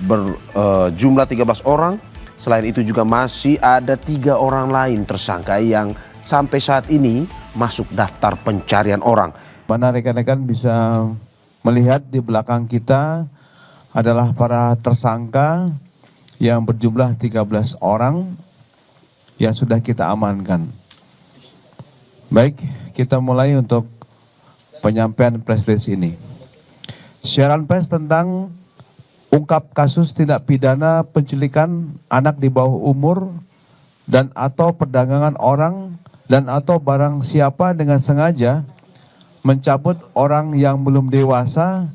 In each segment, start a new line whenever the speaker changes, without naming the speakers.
berjumlah 13 orang. Selain itu juga masih ada 3 orang lain tersangka yang sampai saat ini masuk daftar pencarian orang.
Mana rekan-rekan bisa melihat di belakang kita adalah para tersangka yang berjumlah 13 orang yang sudah kita amankan. Baik, kita mulai untuk penyampaian press release ini. Siaran pers tentang ungkap kasus tindak pidana penculikan anak di bawah umur dan atau perdagangan orang dan atau barang siapa dengan sengaja mencabut orang yang belum dewasa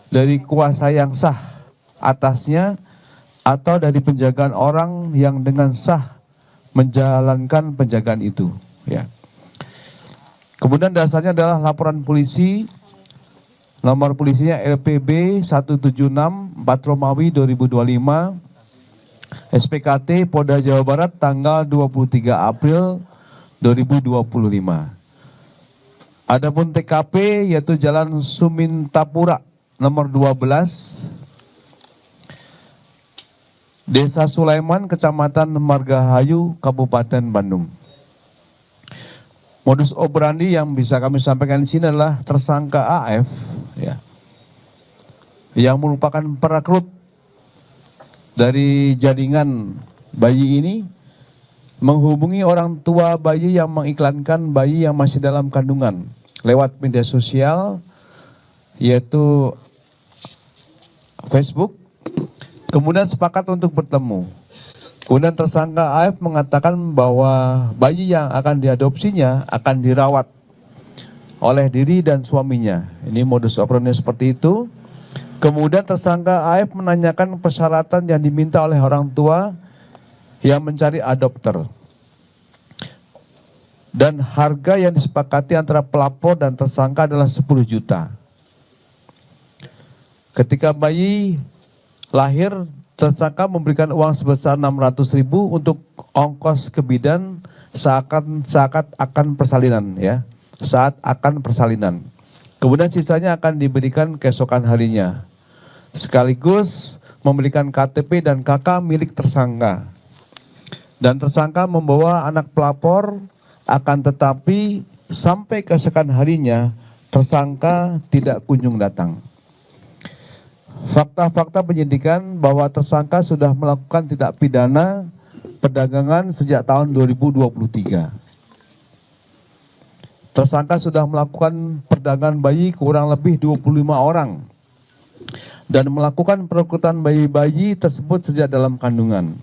dari kuasa yang sah atasnya atau dari penjagaan orang yang dengan sah menjalankan penjagaan itu, ya. Kemudian dasarnya adalah laporan polisi, nomor polisinya LPB 176 4 Romawi 2025, SPKT Polda Jawa Barat tanggal 23 April 2025. Adapun TKP yaitu Jalan Sumintapura nomor 12, Desa Sulaiman, Kecamatan Margahayu, Kabupaten Bandung. Modus operandi yang bisa kami sampaikan di sini adalah tersangka AF, ya, yang merupakan perekrut dari jaringan bayi ini, menghubungi orang tua bayi yang mengiklankan bayi yang masih dalam kandungan lewat media sosial, yaitu Facebook. Kemudian sepakat untuk bertemu. Kemudian tersangka AF mengatakan bahwa bayi yang akan diadopsinya akan dirawat oleh diri dan suaminya. Ini modus operandi seperti itu. Kemudian tersangka AF menanyakan persyaratan yang diminta oleh orang tua yang mencari adopter. Dan harga yang disepakati antara pelapor dan tersangka adalah 10 juta. Ketika bayi lahir, tersangka memberikan uang sebesar 600.000 untuk ongkos ke bidan saat akan persalinan, ya, saat akan persalinan. Kemudian sisanya akan diberikan keesokan harinya, sekaligus memberikan KTP dan KK milik tersangka. Dan tersangka membawa anak pelapor, akan tetapi sampai keesokan harinya tersangka tidak kunjung datang. Fakta-fakta penyidikan bahwa tersangka sudah melakukan tindak pidana perdagangan sejak tahun 2023. Tersangka sudah melakukan perdagangan bayi kurang lebih 25 orang dan melakukan perekrutan bayi-bayi tersebut sejak dalam kandungan.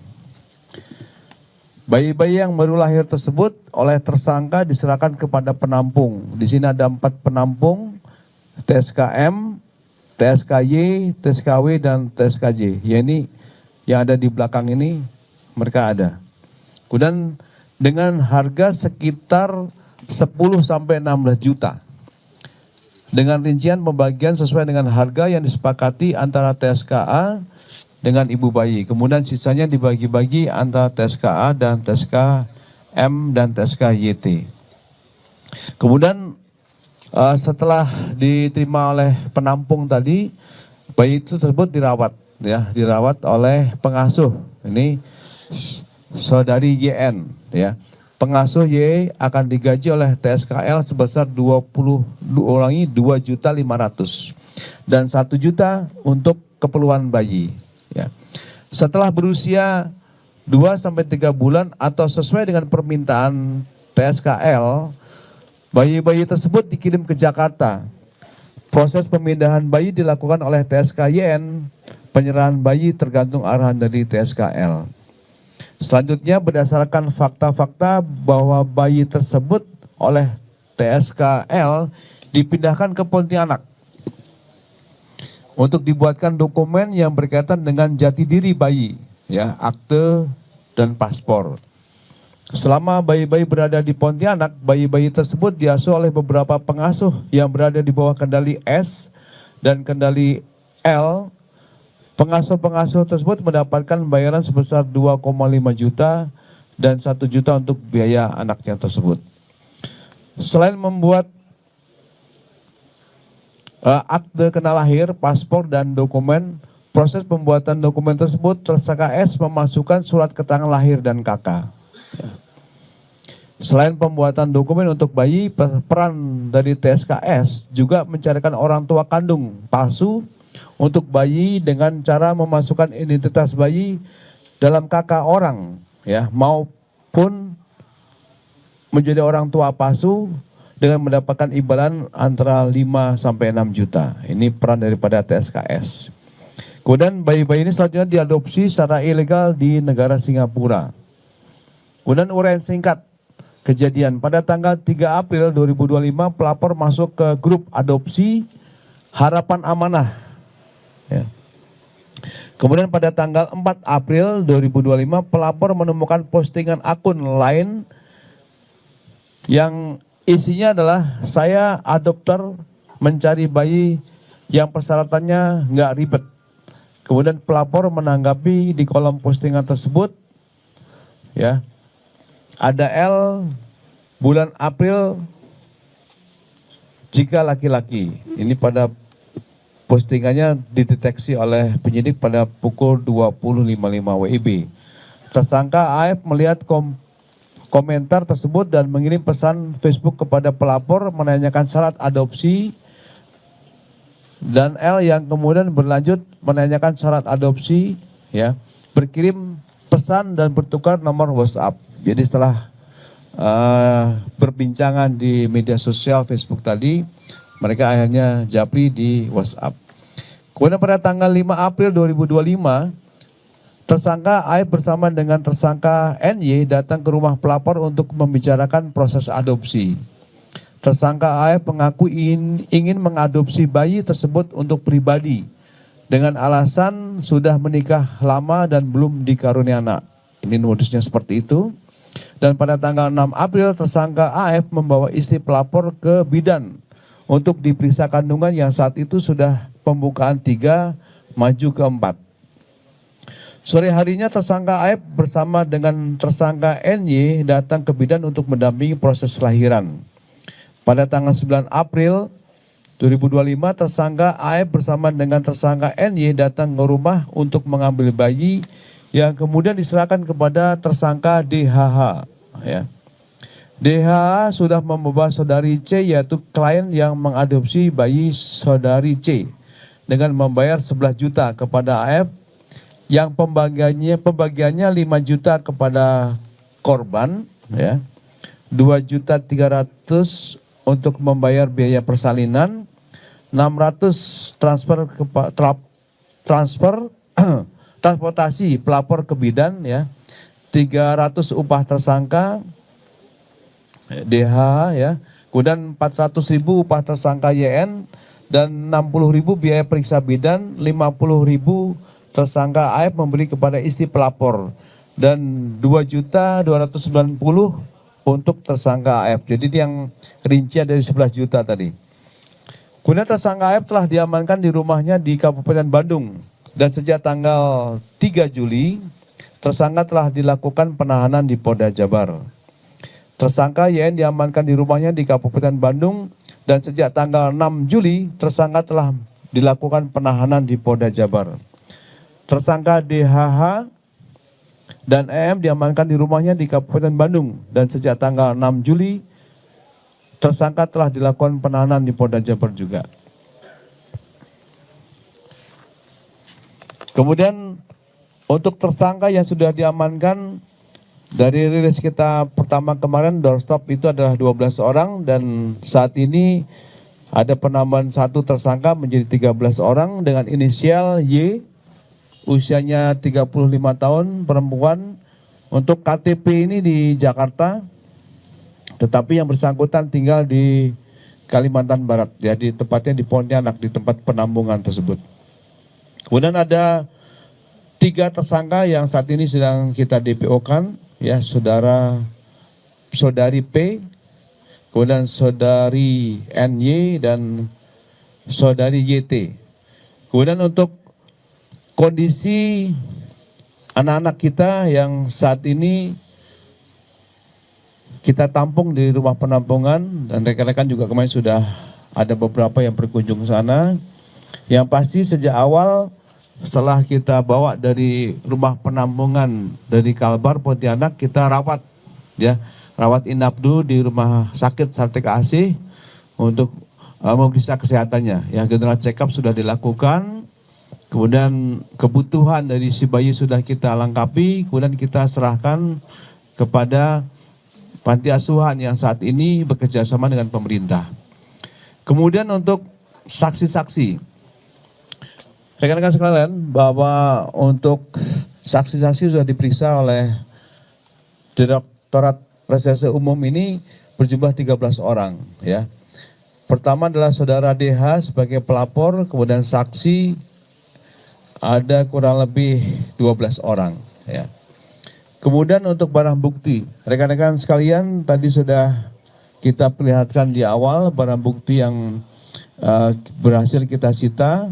Bayi-bayi yang baru lahir tersebut oleh tersangka diserahkan kepada penampung. Di sini ada 4 penampung, TSKM, TSKY, TSKW, dan TSKJ. Ya, ini yang ada di belakang ini mereka ada. Kemudian dengan harga sekitar 10 sampai 16 juta. Dengan rincian pembagian sesuai dengan harga yang disepakati antara TSKA dengan ibu bayi. Kemudian sisanya dibagi-bagi antara TSKA dan TSKM dan TSKYT. Kemudian setelah diterima oleh penampung tadi, bayi itu tersebut dirawat, ya, dirawat oleh pengasuh. Ini saudari YN, ya. Pengasuh Y akan digaji oleh TSKL sebesar 2.500.000 dan 1 juta untuk keperluan bayi, ya. Setelah berusia 2 sampai 3 bulan atau sesuai dengan permintaan TSKL, bayi-bayi tersebut dikirim ke Jakarta. Proses pemindahan bayi dilakukan oleh TSKYN, penyerahan bayi tergantung arahan dari TSKL. Selanjutnya berdasarkan fakta-fakta bahwa bayi tersebut oleh TSKL dipindahkan ke Pontianak untuk dibuatkan dokumen yang berkaitan dengan jati diri bayi, ya, akte dan paspor. Selama bayi-bayi berada di Pontianak, bayi-bayi tersebut diasuh oleh beberapa pengasuh yang berada di bawah kendali S dan kendali L. Pengasuh-pengasuh tersebut mendapatkan bayaran sebesar 2,5 juta dan 1 juta untuk biaya anaknya tersebut. Selain membuat akte kena lahir, paspor, dan dokumen, proses pembuatan dokumen tersebut, tersangka S memasukkan surat keterangan lahir dan KK. Selain pembuatan dokumen untuk bayi, peran dari TSKS juga mencarikan orang tua kandung palsu untuk bayi dengan cara memasukkan identitas bayi dalam KK orang, ya, maupun menjadi orang tua palsu dengan mendapatkan imbalan antara 5 sampai 6 juta. Ini peran daripada TSKS. Kemudian bayi-bayi ini selanjutnya diadopsi secara ilegal di negara Singapura. Kemudian uraian singkat kejadian pada tanggal 3 April 2025 pelapor masuk ke grup adopsi Harapan Amanah. Ya. Kemudian pada tanggal 4 April 2025 pelapor menemukan postingan akun lain yang isinya adalah saya adopter mencari bayi yang persyaratannya nggak ribet. Kemudian pelapor menanggapi di kolom postingan tersebut, ya, ada L bulan April jika laki-laki. Ini pada postingannya dideteksi oleh penyidik pada pukul 20.55 WIB. Tersangka AF melihat komentar tersebut dan mengirim pesan Facebook kepada pelapor menanyakan syarat adopsi, dan L yang kemudian berlanjut menanyakan syarat adopsi, ya, berkirim pesan dan bertukar nomor WhatsApp. Jadi setelah berbincangan di media sosial Facebook tadi, mereka akhirnya japri di WhatsApp. Kemudian pada tanggal 5 April 2025, tersangka AF bersama dengan tersangka NY datang ke rumah pelapor untuk membicarakan proses adopsi. Tersangka AF mengaku ingin mengadopsi bayi tersebut untuk pribadi dengan alasan sudah menikah lama dan belum dikaruniai anak. Ini modusnya seperti itu. Dan pada tanggal 6 April tersangka AF membawa istri pelapor ke bidan untuk diperiksa kandungan yang saat itu sudah pembukaan 3 maju ke 4. Sore harinya tersangka AF bersama dengan tersangka NY datang ke bidan untuk mendampingi proses kelahiran. Pada tanggal 9 April 2025 tersangka AF bersama dengan tersangka NY datang ke rumah untuk mengambil bayi yang kemudian diserahkan kepada tersangka DHH. Ya. DHH sudah membawa saudari C, yaitu klien yang mengadopsi bayi saudari C, dengan membayar 11 juta kepada AF, yang pembagiannya 5 juta kepada korban, ya, 2.300.000 untuk membayar biaya persalinan, 600 transfer transportasi pelapor ke bidan, ya, 300 upah tersangka DH, ya, kemudian 400.000 upah tersangka YN, dan 60.000 biaya periksa bidan, 50.000 tersangka AF memberi kepada istri pelapor, dan 2.290.000 untuk tersangka AF. Jadi yang rincian dari 11 juta tadi. Kemudian tersangka AF telah diamankan di rumahnya di Kabupaten Bandung. Dan sejak tanggal 3 Juli, tersangka telah dilakukan penahanan di Polda Jabar. Tersangka YN diamankan di rumahnya di Kabupaten Bandung, dan sejak tanggal 6 Juli, tersangka telah dilakukan penahanan di Polda Jabar. Tersangka DHH dan EM diamankan di rumahnya di Kabupaten Bandung, dan sejak tanggal 6 Juli, tersangka telah dilakukan penahanan di Polda Jabar juga. Kemudian untuk tersangka yang sudah diamankan dari rilis kita pertama kemarin, doorstop itu adalah 12 orang, dan saat ini ada penambahan 1 tersangka menjadi 13 orang dengan inisial Y, usianya 35 tahun, perempuan. Untuk KTP ini di Jakarta, tetapi yang bersangkutan tinggal di Kalimantan Barat, ya, tepatnya di Pontianak, di tempat penampungan tersebut. Kemudian ada 3 tersangka yang saat ini sedang kita DPO-kan, ya, saudari P, kemudian saudari NY, dan saudari YT. Kemudian untuk kondisi anak-anak kita yang saat ini kita tampung di rumah penampungan, dan rekan-rekan juga kemarin sudah ada beberapa yang berkunjung ke sana. Yang pasti sejak awal setelah kita bawa dari rumah penampungan dari Kalbar Pontianak, kita rawat ya, rawat inap dulu di rumah sakit Sartika Asih untuk memeriksa kesehatannya. Ya, general check up sudah dilakukan. Kemudian kebutuhan dari si bayi sudah kita lengkapi, kemudian kita serahkan kepada panti asuhan yang saat ini bekerja sama dengan pemerintah. Kemudian untuk saksi-saksi, rekan-rekan sekalian, bahwa untuk saksi-saksi sudah diperiksa oleh Direktorat Reserse Umum ini berjumlah 13 orang. Ya. Pertama adalah saudara DH sebagai pelapor, kemudian saksi ada kurang lebih 12 orang. Ya. Kemudian untuk barang bukti, rekan-rekan sekalian tadi sudah kita perlihatkan di awal barang bukti yang berhasil kita sita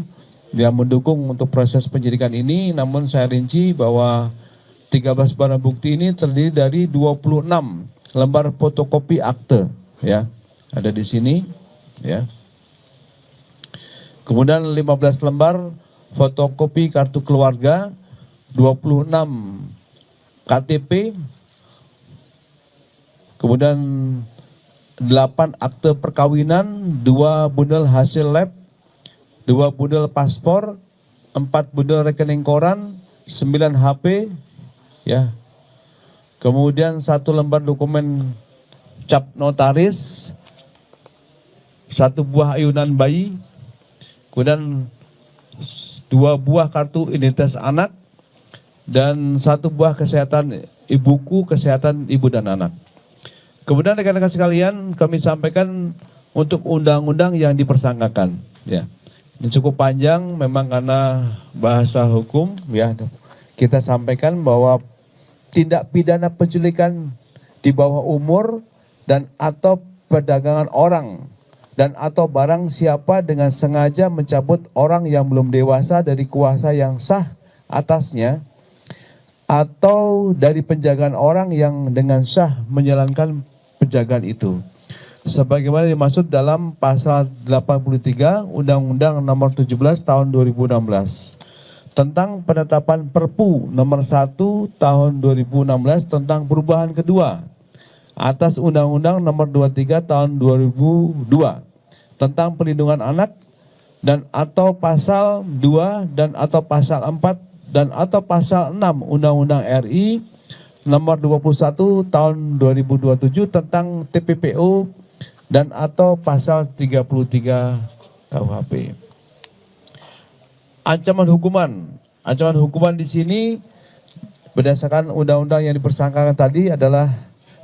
yang mendukung untuk proses penyidikan ini. Namun saya rinci bahwa 13 barang bukti ini terdiri dari 26 lembar fotokopi akte, ya, ada di sini, ya. Kemudian 15 lembar fotokopi kartu keluarga, 26 KTP, kemudian 8 akte perkawinan, 2 bundel hasil lab, 2 bundel paspor, 4 bundel rekening koran, 9 HP, ya. Kemudian 1 lembar dokumen cap notaris, 1 buah ayunan bayi, kemudian 2 buah kartu identitas anak, dan 1 buah buku kesehatan ibu dan anak. Kemudian rekan-rekan sekalian, kami sampaikan untuk undang-undang yang dipersangkakan. Ya, ini cukup panjang, memang karena bahasa hukum. Ya, kita sampaikan bahwa tindak pidana penculikan di bawah umur dan atau perdagangan orang dan atau barang siapa dengan sengaja mencabut orang yang belum dewasa dari kuasa yang sah atasnya atau dari penjagaan orang yang dengan sah menjalankan penjagaan itu. Sebagaimana dimaksud dalam pasal 83 Undang-Undang Nomor 17 Tahun 2016 tentang penetapan Perpu Nomor 1 Tahun 2016 tentang perubahan kedua atas Undang-Undang Nomor 23 Tahun 2002 tentang perlindungan anak dan atau pasal 2 dan atau pasal 4 dan atau pasal 6 Undang-Undang RI Nomor 21 Tahun 2027 tentang TPPO dan atau pasal 33 KUHP. Ancaman hukuman di sini berdasarkan undang-undang yang dipersangkakan tadi adalah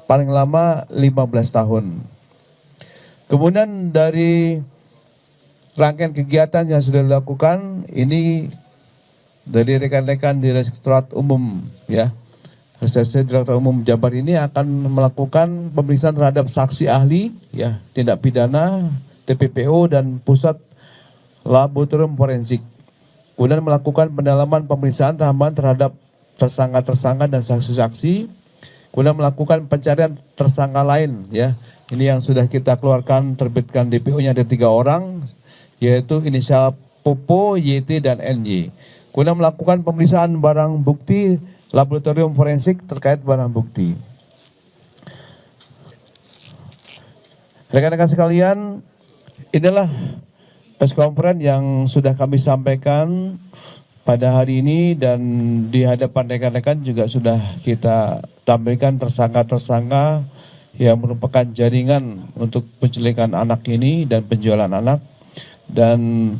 paling lama 15 tahun. Kemudian dari rangkaian kegiatan yang sudah dilakukan ini dari rekan-rekan Direktorat Umum, ya, Reserse Direktorat Umum Jabar ini akan melakukan pemeriksaan terhadap saksi ahli, ya, tindak pidana, TPPO dan pusat laboratorium forensik. Kemudian melakukan pendalaman pemeriksaan tambahan terhadap tersangka-tersangka dan saksi-saksi. Kemudian melakukan pencarian tersangka lain, ya. Ini yang sudah kita keluarkan, terbitkan DPO-nya ada 3 orang, yaitu inisial Popo, YT, dan NY. Kemudian melakukan pemeriksaan barang bukti laboratorium forensik terkait barang bukti. Rekan-rekan sekalian, inilah press conference yang sudah kami sampaikan pada hari ini dan di hadapan rekan-rekan juga sudah kita tampilkan tersangka-tersangka yang merupakan jaringan untuk penculikan anak ini dan penjualan anak, dan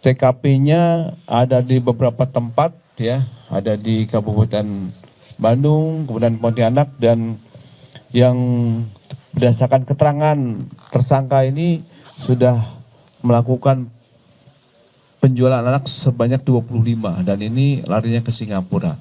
TKP-nya ada di beberapa tempat, ya, ada di Kabupaten Bandung, kemudian Pontianak, dan yang berdasarkan keterangan tersangka ini sudah melakukan penjualan anak sebanyak 25 dan ini larinya ke Singapura.